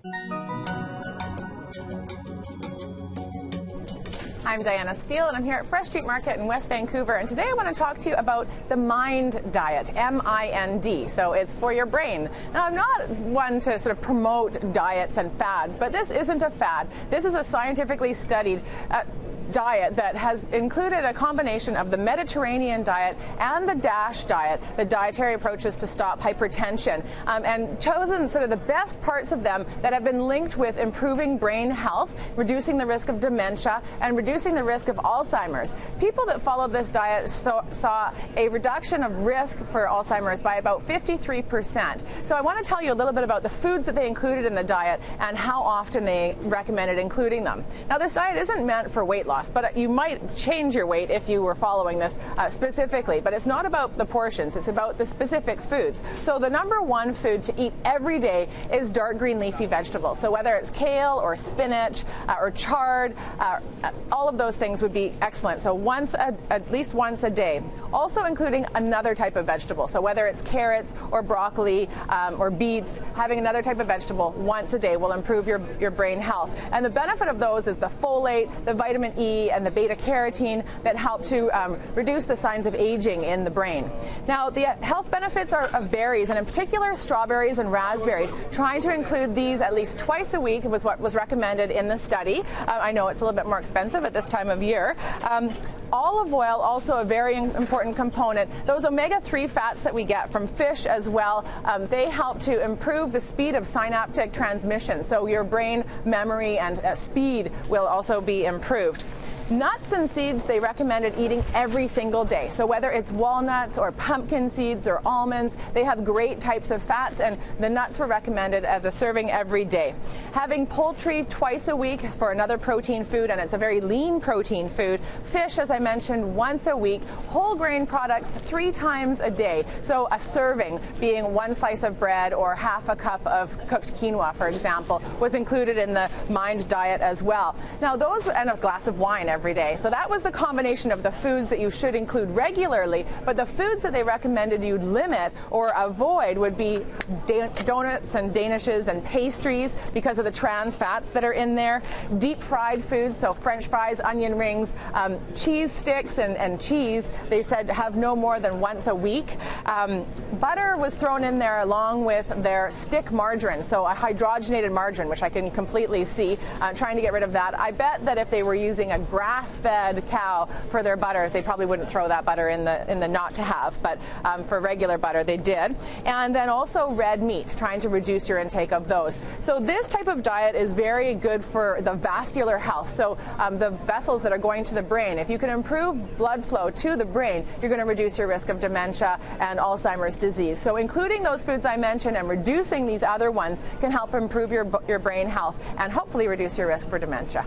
I'm Diana Steele, and I'm here at Fresh Street Market in West Vancouver. And today I want to talk to you about the MIND diet, M-I-N-D. So it's for your brain. Now, I'm not one to sort of promote diets and fads, but this isn't a fad. This is a scientifically studied diet that has included a combination of the Mediterranean diet and the DASH diet, the dietary approaches to stop hypertension, and chosen sort of the best parts of them that have been linked with improving brain health, reducing the risk of dementia, and reducing the risk of Alzheimer's. People that followed this diet saw a reduction of risk for Alzheimer's by about 53%. So I want to tell you a little bit about the foods that they included in the diet and how often they recommended including them. Now, this diet isn't meant for weight loss, but you might change your weight if you were following this specifically. But it's not about the portions, it's about the specific foods. So the number one food to eat every day is dark green leafy vegetables. So whether it's kale or spinach or chard, all of those things would be excellent. So at least once a day. Also including another type of vegetable. So whether it's carrots or broccoli or beets, having another type of vegetable once a day will improve your brain health. And the benefit of those is the folate, the vitamin E, and the beta carotene that help to reduce the signs of aging in the brain. Now, the health benefits are of berries, and in particular strawberries and raspberries. Trying to include these at least twice a week was what was recommended in the study. I know it's a little bit more expensive at this time of year. Olive oil, also a very important component. Those omega-3 fats that we get from fish as well, they help to improve the speed of synaptic transmission. So your brain memory and speed will also be improved. Nuts and seeds they recommended eating every single day. So whether it's walnuts or pumpkin seeds or almonds, they have great types of fats, and the nuts were recommended as a serving every day. Having poultry twice a week for another protein food, and it's a very lean protein food. Fish, as I mentioned, once a week. Whole grain products 3 times a day. So a serving being 1 slice of bread or half a cup of cooked quinoa, for example, was included in the MIND diet as well. Now those, and a glass of wine every day. So that was the combination of the foods that you should include regularly, but the foods that they recommended you limit or avoid would be donuts and danishes and pastries because of the trans fats that are in there, deep fried foods, so French fries, onion rings, cheese sticks and cheese, they said have no more than once a week. Butter was thrown in there along with their stick margarine, so a hydrogenated margarine, which I can completely see, trying to get rid of that. I bet that if they were using a grass-fed cow for their butter, they probably wouldn't throw that butter in the not to have, but for regular butter they did. And then also red meat, trying to reduce your intake of those. So this type of diet is very good for the vascular health, so the vessels that are going to the brain. If you can improve blood flow to the brain, you're going to reduce your risk of dementia and Alzheimer's disease. So including those foods I mentioned and reducing these other ones can help improve your brain health and hopefully reduce your risk for dementia.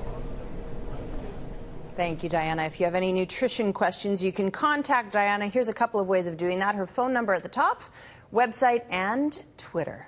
Thank you, Diana. If you have any nutrition questions, you can contact Diana. Here's a couple of ways of doing that. Her phone number at the top, website, and Twitter.